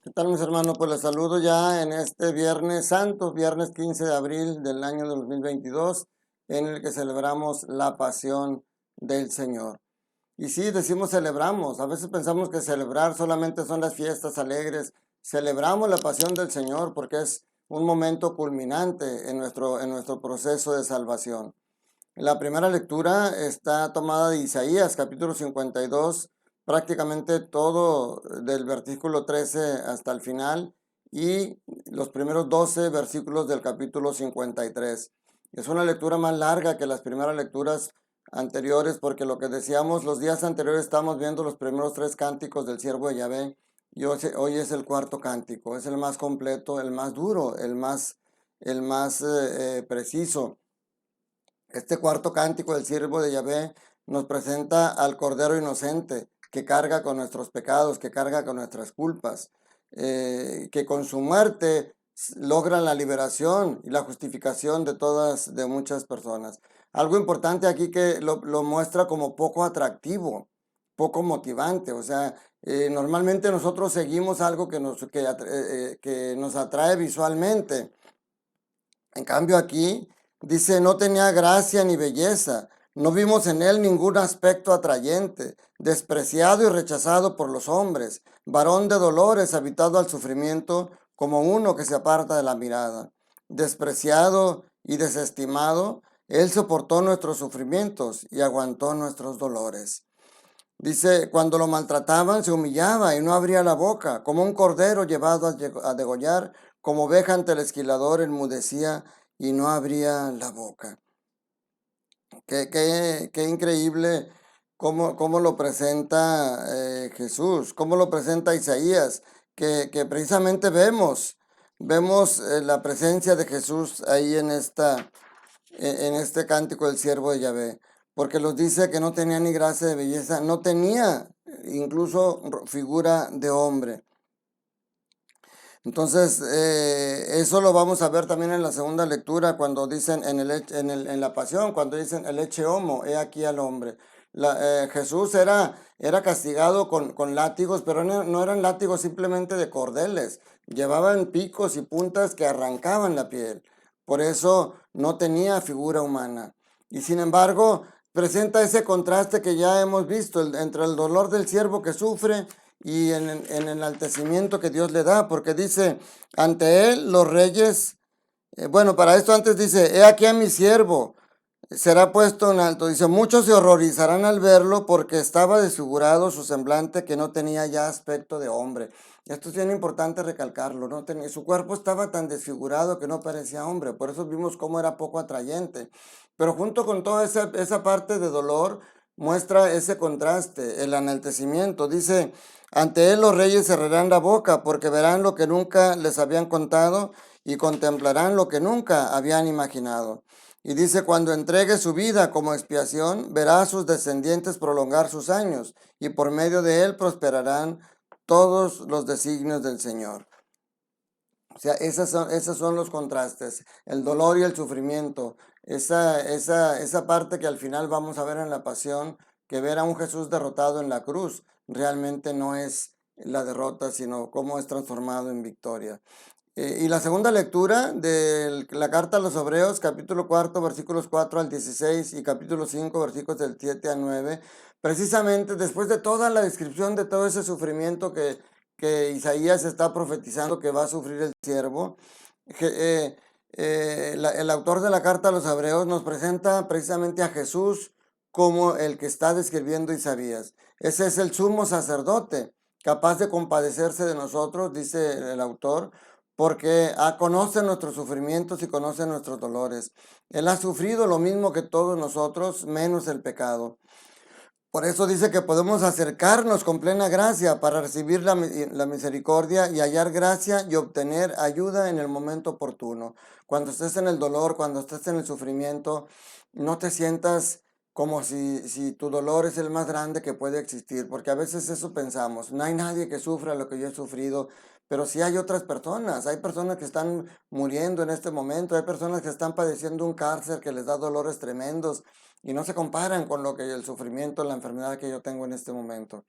¿Qué tal, mis hermanos? Pues les saludo ya en este Viernes Santo, viernes 15 de abril del año 2022, en el que celebramos la pasión del Señor. Y sí, decimos celebramos, a veces pensamos que celebrar solamente son las fiestas alegres. Celebramos la pasión del Señor porque es un momento culminante en nuestro proceso de salvación. La primera lectura está tomada de Isaías, capítulo 52, prácticamente todo del versículo 13 hasta el final, y los primeros 12 versículos del capítulo 53. Es una lectura más larga que las primeras lecturas anteriores, porque lo que decíamos los días anteriores estamos viendo los primeros 3 cánticos del siervo de Yahvé, y hoy es el cuarto cántico. Es el más completo, el más duro, el más preciso. Este cuarto cántico del siervo de Yahvé nos presenta al Cordero Inocente que carga con nuestros pecados, que carga con nuestras culpas, que con su muerte logra la liberación y la justificación de muchas personas. Algo importante aquí que lo muestra como poco atractivo, poco motivante. O sea, normalmente nosotros seguimos algo que nos atrae visualmente. En cambio aquí dice, no tenía gracia ni belleza, no vimos en él ningún aspecto atrayente, despreciado y rechazado por los hombres, varón de dolores, habitado al sufrimiento, como uno que se aparta de la mirada. Despreciado y desestimado, él soportó nuestros sufrimientos y aguantó nuestros dolores. Dice, cuando lo maltrataban se humillaba y no abría la boca, como un cordero llevado a degollar, como oveja ante el esquilador enmudecía y no abría la boca. Qué increíble cómo lo presenta Jesús, cómo lo presenta Isaías, que precisamente vemos la presencia de Jesús ahí en este cántico del siervo de Yahvé, porque los dice que no tenía ni gracia de belleza, no tenía incluso figura de hombre. Entonces, eso lo vamos a ver también en la segunda lectura, cuando dicen en la pasión, cuando dicen el eche homo, he aquí al hombre. Jesús era castigado con látigos, pero no eran látigos simplemente de cordeles, llevaban picos y puntas que arrancaban la piel. Por eso no tenía figura humana. Y sin embargo, presenta ese contraste que ya hemos visto entre el dolor del siervo que sufre y en el enaltecimiento que Dios le da, porque dice, ante él los reyes, bueno, para esto antes dice, he aquí a mi siervo, será puesto en alto. Dice, muchos se horrorizarán al verlo porque estaba desfigurado su semblante, que no tenía ya aspecto de hombre. Esto es bien importante recalcarlo, ¿no? Su cuerpo estaba tan desfigurado que no parecía hombre, por eso vimos cómo era poco atrayente. Pero junto con toda esa parte de dolor, muestra ese contraste, el enaltecimiento. Dice, ante él los reyes cerrarán la boca porque verán lo que nunca les habían contado y contemplarán lo que nunca habían imaginado. Y dice, cuando entregue su vida como expiación, verá a sus descendientes prolongar sus años, y por medio de él prosperarán todos los designios del Señor. O sea, esos son los contrastes, el dolor y el sufrimiento, esa parte que al final vamos a ver en la pasión, que ver a un Jesús derrotado en la cruz realmente no es la derrota, sino cómo es transformado en victoria. Y la segunda lectura de la carta a los Hebreos, capítulo 4, versículos 4 al 16 y capítulo 5, versículos del 7 al 9, precisamente después de toda la descripción de todo ese sufrimiento que Isaías está profetizando que va a sufrir el siervo, el autor de la carta a los Hebreos nos presenta precisamente a Jesús como el que está describiendo Isaías. Ese es el sumo sacerdote, capaz de compadecerse de nosotros, dice el autor, porque conoce nuestros sufrimientos y conoce nuestros dolores. Él ha sufrido lo mismo que todos nosotros, menos el pecado. Por eso dice que podemos acercarnos con plena gracia para recibir la misericordia y hallar gracia y obtener ayuda en el momento oportuno. Cuando estés en el dolor, cuando estés en el sufrimiento, no te sientas como si tu dolor es el más grande que puede existir, porque a veces eso pensamos, no hay nadie que sufra lo que yo he sufrido, pero sí hay otras personas, hay personas que están muriendo en este momento, hay personas que están padeciendo un cáncer que les da dolores tremendos, y no se comparan con lo que el sufrimiento, la enfermedad que yo tengo en este momento.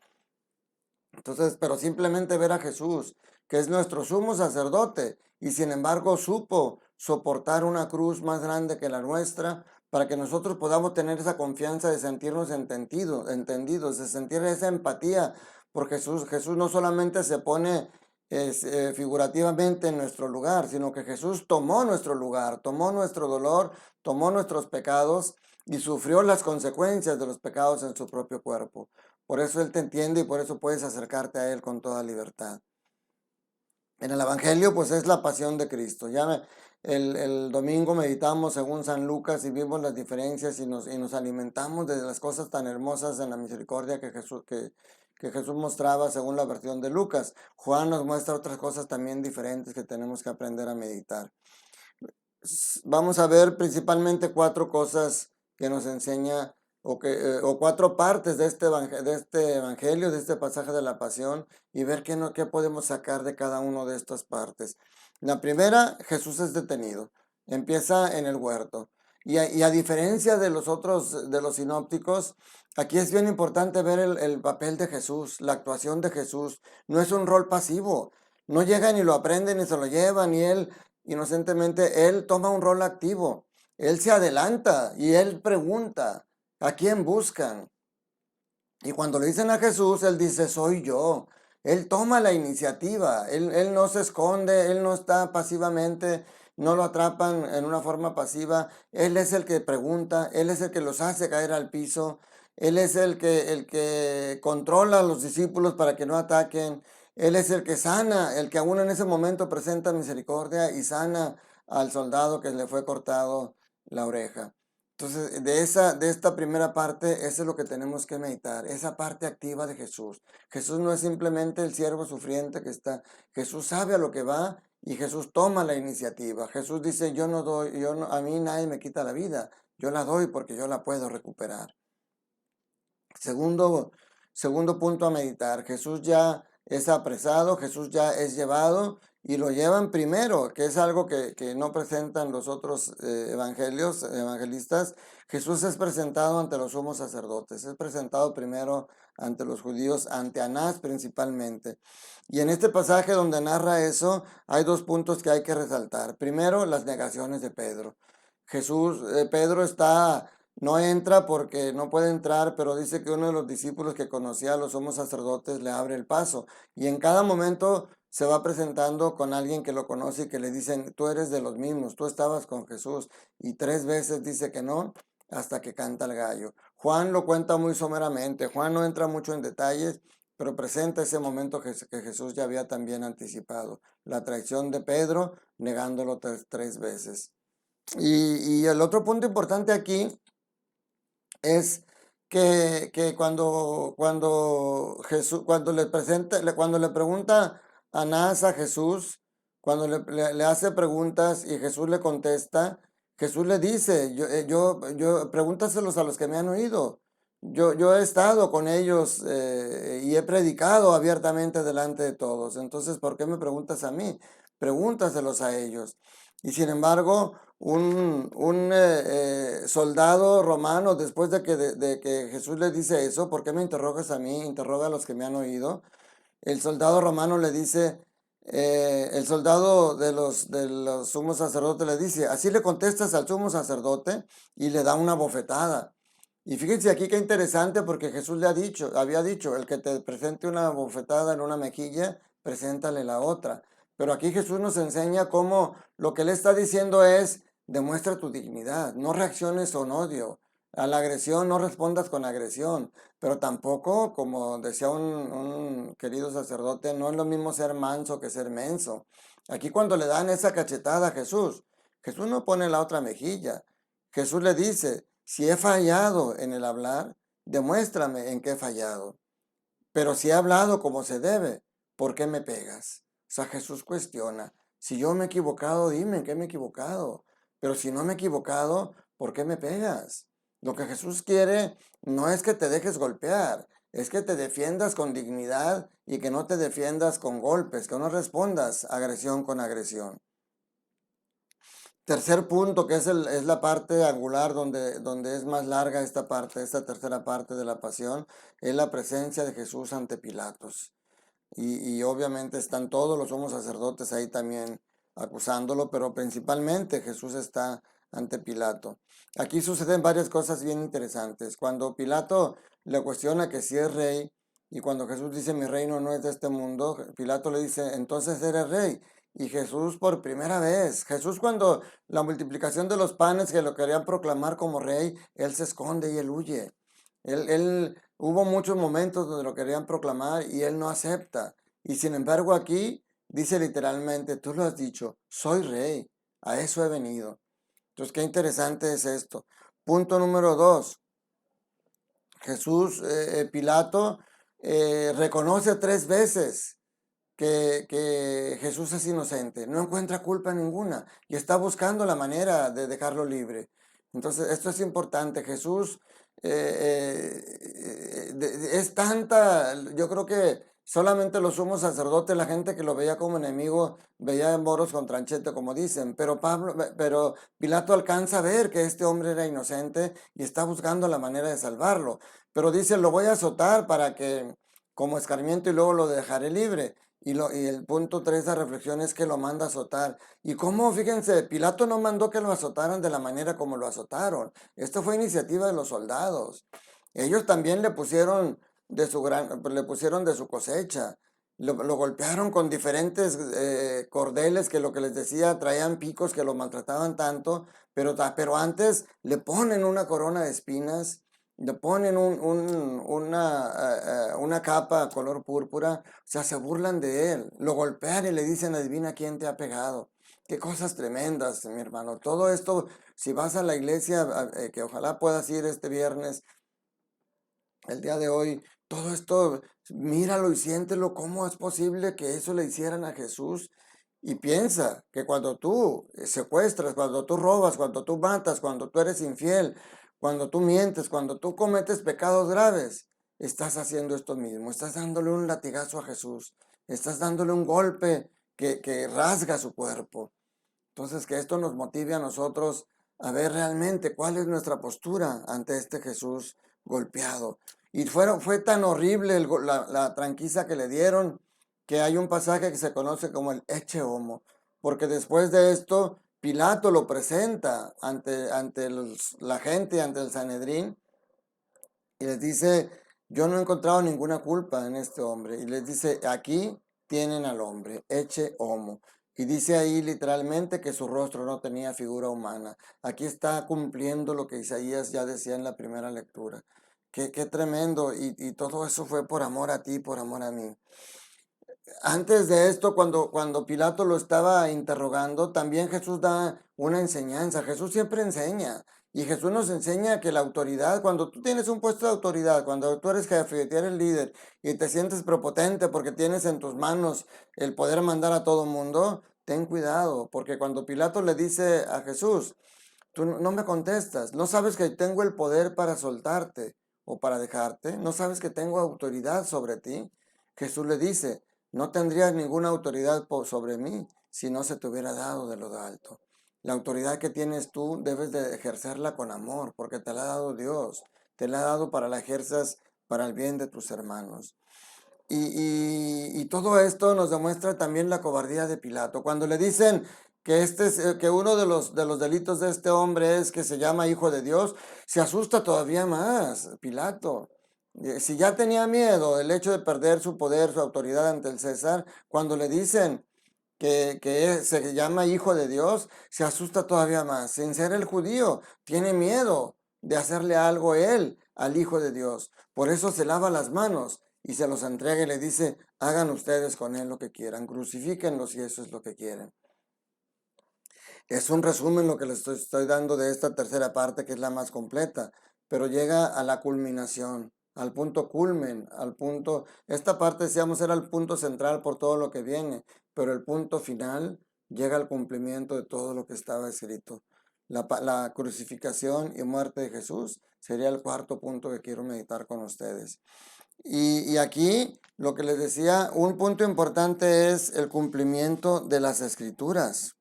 Entonces, pero simplemente ver a Jesús, que es nuestro sumo sacerdote, y sin embargo supo soportar una cruz más grande que la nuestra, para que nosotros podamos tener esa confianza de sentirnos entendidos, de sentir esa empatía, porque Jesús no solamente se pone figurativamente en nuestro lugar, sino que Jesús tomó nuestro lugar, tomó nuestro dolor, tomó nuestros pecados y sufrió las consecuencias de los pecados en su propio cuerpo. Por eso Él te entiende y por eso puedes acercarte a Él con toda libertad. En el Evangelio, pues es la pasión de Cristo. El domingo meditamos según San Lucas y vimos las diferencias y nos alimentamos de las cosas tan hermosas en la misericordia que Jesús mostraba según la versión de Lucas. Juan nos muestra otras cosas también diferentes que tenemos que aprender a meditar. Vamos a ver principalmente cuatro cosas que nos enseña o cuatro partes de este evangelio, de este pasaje de la pasión y ver qué podemos sacar de cada uno de estas partes. La primera, Jesús es detenido, empieza en el huerto y a diferencia de los otros, de los sinópticos, aquí es bien importante ver el papel de Jesús, la actuación de Jesús. No es un rol pasivo, no llega ni lo aprende ni se lo lleva, ni él inocentemente, él toma un rol activo, él se adelanta y él pregunta, ¿a quién buscan? Y cuando le dicen a Jesús, él dice, soy yo. Él toma la iniciativa, él no se esconde, él no está pasivamente, no lo atrapan en una forma pasiva, él es el que pregunta, él es el que los hace caer al piso, él es el que controla a los discípulos para que no ataquen, él es el que sana, el que aún en ese momento presenta misericordia y sana al soldado que le fue cortado la oreja. Entonces, de esta primera parte, eso es lo que tenemos que meditar, esa parte activa de Jesús. Jesús no es simplemente el siervo sufriente que está, Jesús sabe a lo que va y Jesús toma la iniciativa. Jesús dice, yo no doy, a mí nadie me quita la vida, yo la doy porque yo la puedo recuperar. Segundo, segundo punto a meditar, Jesús ya es apresado, Jesús ya es llevado y lo llevan primero, que es algo que no presentan los otros evangelistas. Jesús es presentado ante los sumos sacerdotes, es presentado primero ante los judíos, ante Anás principalmente. Y en este pasaje donde narra eso, hay dos puntos que hay que resaltar. Primero, las negaciones de Pedro. Pedro no entra porque no puede entrar, pero dice que uno de los discípulos que conocía a los sumos sacerdotes le abre el paso. Y en cada momento se va presentando con alguien que lo conoce y que le dicen, tú eres de los mismos, tú estabas con Jesús. Y tres veces dice que no, hasta que canta el gallo. Juan lo cuenta muy someramente, Juan no entra mucho en detalles, pero presenta ese momento que Jesús ya había también anticipado, la traición de Pedro, negándolo tres veces. Y el otro punto importante aquí es que cuando le pregunta Anás a Jesús, cuando le hace preguntas y Jesús le contesta, Jesús le dice, pregúntaselos a los que me han oído. Yo he estado con ellos y he predicado abiertamente delante de todos. Entonces, ¿por qué me preguntas a mí? Pregúntaselos a ellos. Y sin embargo, un soldado romano, después de que Jesús le dice eso, ¿por qué me interrogas a mí? Interroga a los que me han oído. El soldado romano le dice, el soldado de los sumos sacerdotes le dice, así le contestas al sumo sacerdote y le da una bofetada. Y fíjense aquí qué interesante porque Jesús había dicho, el que te presente una bofetada en una mejilla, preséntale la otra. Pero aquí Jesús nos enseña cómo lo que él está diciendo es, demuestra tu dignidad, no reacciones con odio. A la agresión no respondas con agresión, pero tampoco, como decía un querido sacerdote, no es lo mismo ser manso que ser menso. Aquí cuando le dan esa cachetada a Jesús, Jesús no pone la otra mejilla. Jesús le dice, si he fallado en el hablar, demuéstrame en qué he fallado. Pero si he hablado como se debe, ¿por qué me pegas? O sea, Jesús cuestiona, si yo me he equivocado, dime en qué me he equivocado. Pero si no me he equivocado, ¿por qué me pegas? Lo que Jesús quiere no es que te dejes golpear, es que te defiendas con dignidad y que no te defiendas con golpes, que no respondas agresión con agresión. Tercer punto, que es la parte angular donde es más larga esta tercera parte de la pasión, es la presencia de Jesús ante Pilatos. y obviamente están todos los sumos sacerdotes ahí también acusándolo, pero principalmente Jesús está ante Pilato. Aquí suceden varias cosas bien interesantes. Cuando Pilato le cuestiona que si es rey, y cuando Jesús dice mi reino no es de este mundo, Pilato le dice, entonces eres rey. Y Jesús por primera vez, Jesús cuando la multiplicación de los panes que lo querían proclamar como rey, él se esconde y él huye. Hubo muchos momentos donde lo querían proclamar y él no acepta. Y sin embargo aquí dice literalmente, tú lo has dicho, soy rey, a eso he venido. Entonces, qué interesante es esto. Punto número 2. Pilato reconoce 3 veces que Jesús es inocente, no encuentra culpa ninguna y está buscando la manera de dejarlo libre. Entonces, esto es importante. Jesús es tanta, yo creo que solamente los sumos sacerdotes, la gente que lo veía como enemigo, veía moros con tranchete, como dicen, pero Pilato alcanza a ver que este hombre era inocente y está buscando la manera de salvarlo. Pero dice, lo voy a azotar para que, como escarmiento, y luego lo dejaré libre. Y el punto 3 de reflexión es que lo manda a azotar. Y cómo, fíjense, Pilato no mandó que lo azotaran de la manera como lo azotaron. Esto fue iniciativa de los soldados. Ellos también le pusieron de su cosecha. Lo golpearon con diferentes cordeles que lo que les decía traían picos que lo maltrataban tanto, pero antes le ponen una corona de espinas, le ponen una capa color púrpura, o sea, se burlan de él, lo golpean y le dicen, adivina quién te ha pegado. Qué cosas tremendas, mi hermano. Todo esto, si vas a la iglesia, que ojalá puedas ir este viernes, el día de hoy, todo esto, míralo y siéntelo, ¿cómo es posible que eso le hicieran a Jesús? Y piensa que cuando tú secuestras, cuando tú robas, cuando tú matas, cuando tú eres infiel, cuando tú mientes, cuando tú cometes pecados graves, estás haciendo esto mismo, estás dándole un latigazo a Jesús, estás dándole un golpe que rasga su cuerpo. Entonces, que esto nos motive a nosotros a ver realmente cuál es nuestra postura ante este Jesús golpeado. Y fue tan horrible la tranquiza que le dieron que hay un pasaje que se conoce como el Ecce Homo, porque después de esto Pilato lo presenta ante la gente, ante el Sanedrín, y les dice, yo no he encontrado ninguna culpa en este hombre. Y les dice, aquí tienen al hombre, Ecce Homo. Y dice ahí literalmente que su rostro no tenía figura humana. Aquí está cumpliendo lo que Isaías ya decía en la primera lectura. Qué tremendo. Y todo eso fue por amor a ti, por amor a mí. Antes de esto, cuando Pilato lo estaba interrogando, también Jesús da una enseñanza. Jesús siempre enseña. Y Jesús nos enseña que la autoridad, cuando tú tienes un puesto de autoridad, cuando tú eres jefe, tú eres líder y te sientes prepotente porque tienes en tus manos el poder mandar a todo mundo, ten cuidado, porque cuando Pilato le dice a Jesús, tú no me contestas, no sabes que tengo el poder para soltarte o para dejarte, no sabes que tengo autoridad sobre ti. Jesús le dice, no tendrías ninguna autoridad sobre mí si no se te hubiera dado de lo de alto. La autoridad que tienes tú debes de ejercerla con amor, porque te la ha dado Dios, te la ha dado para la ejerzas para el bien de tus hermanos. Y todo esto nos demuestra también la cobardía de Pilato. Cuando le dicen que uno de los delitos de este hombre es que se llama hijo de Dios, se asusta todavía más Pilato. Si ya tenía miedo el hecho de perder su poder, su autoridad ante el César, cuando le dicen que se llama hijo de Dios, se asusta todavía más. Sin ser el judío, tiene miedo de hacerle algo él al hijo de Dios. Por eso se lava las manos y se los entrega y le dice, hagan ustedes con él lo que quieran, crucifíquenlo si eso es lo que quieren. Es un resumen lo que les estoy dando de esta tercera parte, que es la más completa, pero llega a la culminación, al punto culmen, esta parte decíamos era el punto central por todo lo que viene, pero el punto final llega al cumplimiento de todo lo que estaba escrito. La crucificación y muerte de Jesús sería el cuarto punto que quiero meditar con ustedes. Y aquí lo que les decía, un punto importante es el cumplimiento de las escrituras.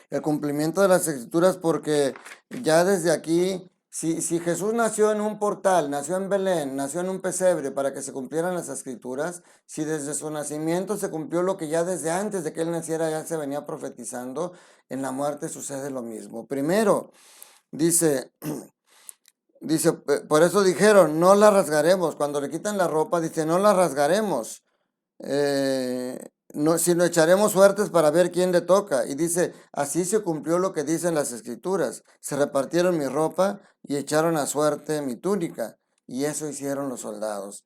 El cumplimiento de las escrituras, porque ya desde aquí Si Jesús nació en un portal, nació en Belén, nació en un pesebre para que se cumplieran las escrituras, si desde su nacimiento se cumplió lo que ya desde antes de que él naciera ya se venía profetizando, en la muerte sucede lo mismo. Primero, dice, por eso dijeron, no la rasgaremos. Cuando le quitan la ropa, dice, no la rasgaremos. No, sino echaremos suertes para ver quién le toca. Y dice, así se cumplió lo que dicen las escrituras. Se repartieron mi ropa y echaron a suerte mi túnica. Y eso hicieron los soldados.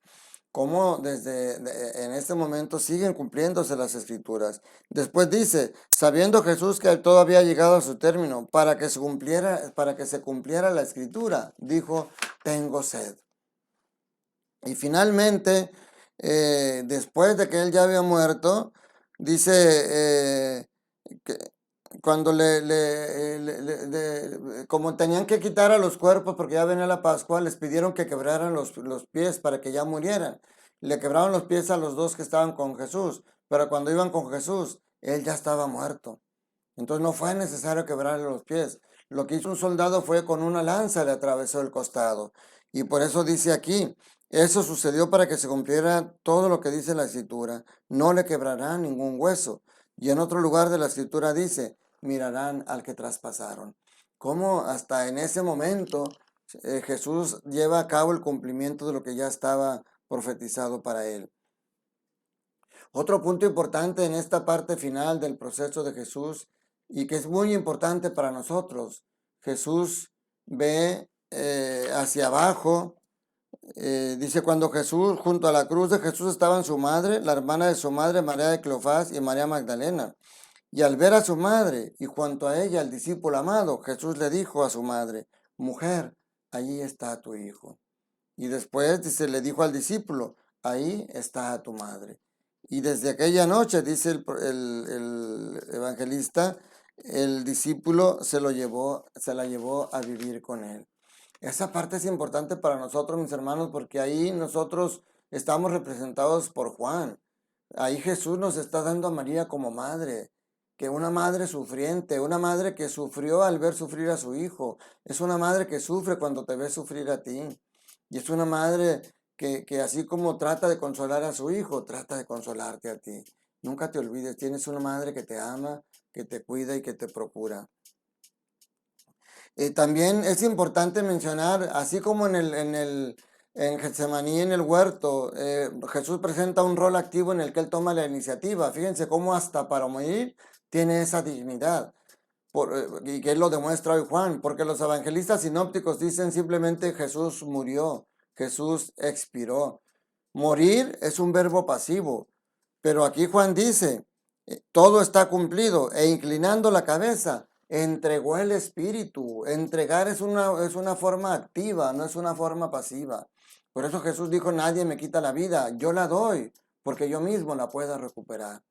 Como en este momento siguen cumpliéndose las escrituras. Después dice, sabiendo Jesús que todo había llegado a su término, para que se cumpliera la escritura, dijo, tengo sed. Y finalmente, después de que él ya había muerto, dice que cuando como tenían que quitar a los cuerpos porque ya venía la Pascua, les pidieron que quebraran los pies para que ya murieran. Le quebraron los pies a los dos que estaban con Jesús, pero cuando iban con Jesús, él ya estaba muerto. Entonces no fue necesario quebrarle los pies. Lo que hizo un soldado fue con una lanza le atravesó el costado. Y por eso dice aquí, eso sucedió para que se cumpliera todo lo que dice la escritura. No le quebrarán ningún hueso. Y en otro lugar de la escritura dice, mirarán al que traspasaron. Como hasta en ese momento Jesús lleva a cabo el cumplimiento de lo que ya estaba profetizado para él. Otro punto importante en esta parte final del proceso de Jesús y que es muy importante para nosotros, Jesús ve hacia abajo, dice cuando Jesús, junto a la cruz de Jesús estaban su madre, la hermana de su madre, María de Cleofás y María Magdalena. Y al ver a su madre y junto a ella al discípulo amado, Jesús le dijo a su madre, mujer, allí está tu hijo. Y después dice, le dijo al discípulo, ahí está tu madre. Y desde aquella noche, dice el evangelista, el discípulo se la llevó a vivir con él. Esa parte es importante para nosotros, mis hermanos, porque ahí nosotros estamos representados por Juan. Ahí Jesús nos está dando a María como madre, que una madre sufriente, una madre que sufrió al ver sufrir a su hijo, es una madre que sufre cuando te ve sufrir a ti. Y es una madre que así como trata de consolar a su hijo, trata de consolarte a ti. Nunca te olvides, tienes una madre que te ama, que te cuida y que te procura. También es importante mencionar, así como en Getsemaní, en el huerto, Jesús presenta un rol activo en el que él toma la iniciativa. Fíjense cómo hasta para morir tiene esa dignidad. Y que él lo demuestra hoy Juan, porque los evangelistas sinópticos dicen simplemente Jesús murió, Jesús expiró. Morir es un verbo pasivo, pero aquí Juan dice, todo está cumplido, e inclinando la cabeza, entregó el espíritu. Entregar es una forma activa, no es una forma pasiva. Por eso Jesús dijo, nadie me quita la vida, yo la doy, porque yo mismo la pueda recuperar.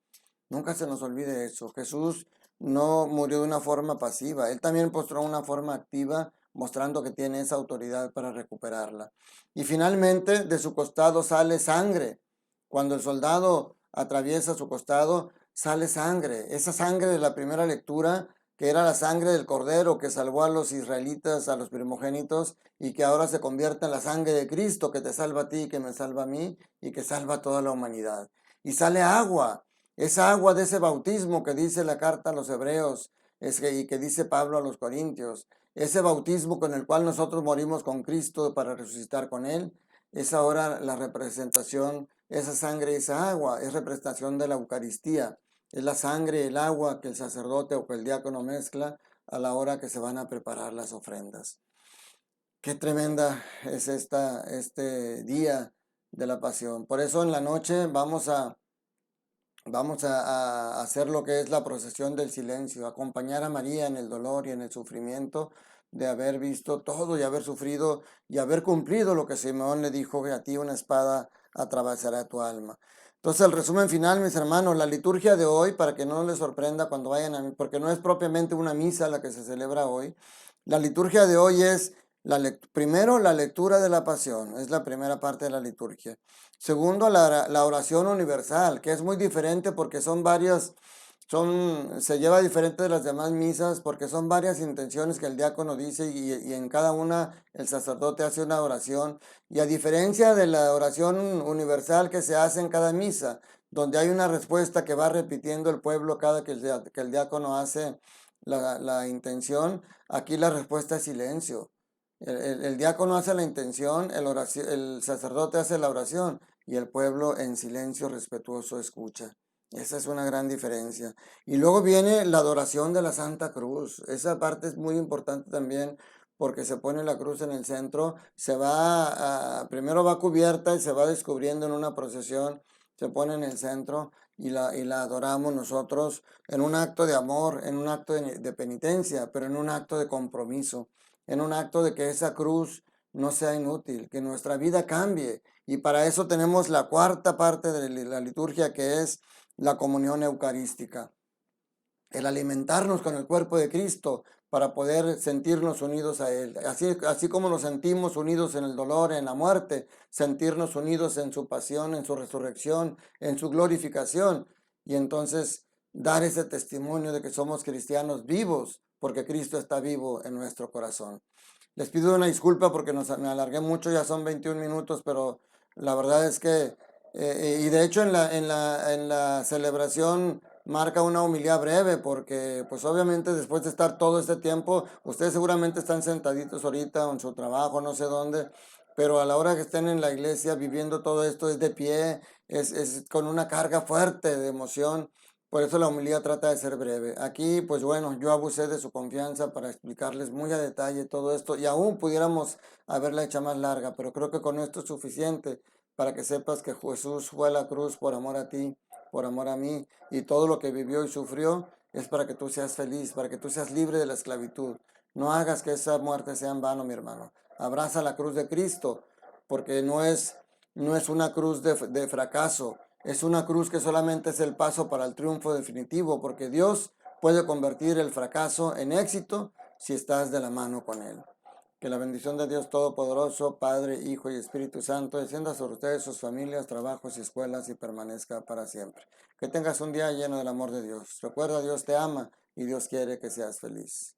Nunca se nos olvide eso. Jesús no murió de una forma pasiva. Él también mostró una forma activa, mostrando que tiene esa autoridad para recuperarla. Y finalmente, de su costado sale sangre. Cuando el soldado atraviesa su costado, sale sangre. Esa sangre de la primera lectura, que era la sangre del cordero que salvó a los israelitas, a los primogénitos, y que ahora se convierte en la sangre de Cristo, que te salva a ti, que me salva a mí, y que salva a toda la humanidad. Y sale agua. Esa agua de ese bautismo que dice la carta a los hebreos y que dice Pablo a los corintios, ese bautismo con el cual nosotros morimos con Cristo para resucitar con Él, es ahora la representación, esa sangre, esa agua, es representación de la Eucaristía. Es la sangre y el agua que el sacerdote o que el diácono mezcla a la hora que se van a preparar las ofrendas. Qué tremenda es este día de la pasión. Por eso en la noche vamos a hacer lo que es la procesión del silencio, acompañar a María en el dolor y en el sufrimiento de haber visto todo y haber sufrido y haber cumplido lo que Simeón le dijo, que a ti una espada atravesará tu alma. Entonces el resumen final, mis hermanos, la liturgia de hoy, para que no les sorprenda cuando vayan a mí, porque no es propiamente una misa la que se celebra hoy, la liturgia de hoy es primero la lectura de la pasión, es la primera parte de la liturgia. Segundo, la oración universal, que es muy diferente porque son varias se lleva diferente de las demás misas porque son varias intenciones que el diácono dice y en cada una el sacerdote hace una oración. Y a diferencia de la oración universal que se hace en cada misa, donde hay una respuesta que va repitiendo el pueblo cada que el diácono hace la intención, aquí la respuesta es silencio. El diácono hace la intención, el sacerdote hace la oración y el pueblo en silencio respetuoso escucha. Esa es una gran diferencia. Y luego viene la adoración de la Santa Cruz. Esa parte es muy importante también porque se pone la cruz en el centro, primero va cubierta y se va descubriendo en una procesión, se pone en el centro y la adoramos nosotros en un acto de amor, en un acto de penitencia, pero en un acto de compromiso, en un acto de que esa cruz no sea inútil, que nuestra vida cambie. Y para eso tenemos la cuarta parte de la liturgia, que es la comunión eucarística, el alimentarnos con el cuerpo de Cristo para poder sentirnos unidos a Él. Así como nos sentimos unidos en el dolor, en la muerte, sentirnos unidos en su pasión, en su resurrección, en su glorificación. Y entonces dar ese testimonio de que somos cristianos vivos, porque Cristo está vivo en nuestro corazón. Les pido una disculpa porque me alargué mucho, ya son 21 minutos, pero la verdad es que, y de hecho en la celebración marca una homilía breve porque pues obviamente después de estar todo este tiempo, ustedes seguramente están sentaditos ahorita o en su trabajo, no sé dónde, pero a la hora que estén en la iglesia viviendo todo esto es de pie, es con una carga fuerte de emoción. Por eso la homilía trata de ser breve. Aquí, pues bueno, yo abusé de su confianza para explicarles muy a detalle todo esto y aún pudiéramos haberla hecha más larga, pero creo que con esto es suficiente para que sepas que Jesús fue a la cruz por amor a ti, por amor a mí, y todo lo que vivió y sufrió es para que tú seas feliz, para que tú seas libre de la esclavitud. No hagas que esa muerte sea en vano, mi hermano. Abraza la cruz de Cristo, porque no es una cruz de fracaso, es una cruz que solamente es el paso para el triunfo definitivo, porque Dios puede convertir el fracaso en éxito si estás de la mano con Él. Que la bendición de Dios Todopoderoso, Padre, Hijo y Espíritu Santo, descienda sobre ustedes, sus familias, trabajos y escuelas y permanezca para siempre. Que tengas un día lleno del amor de Dios. Recuerda, Dios te ama y Dios quiere que seas feliz.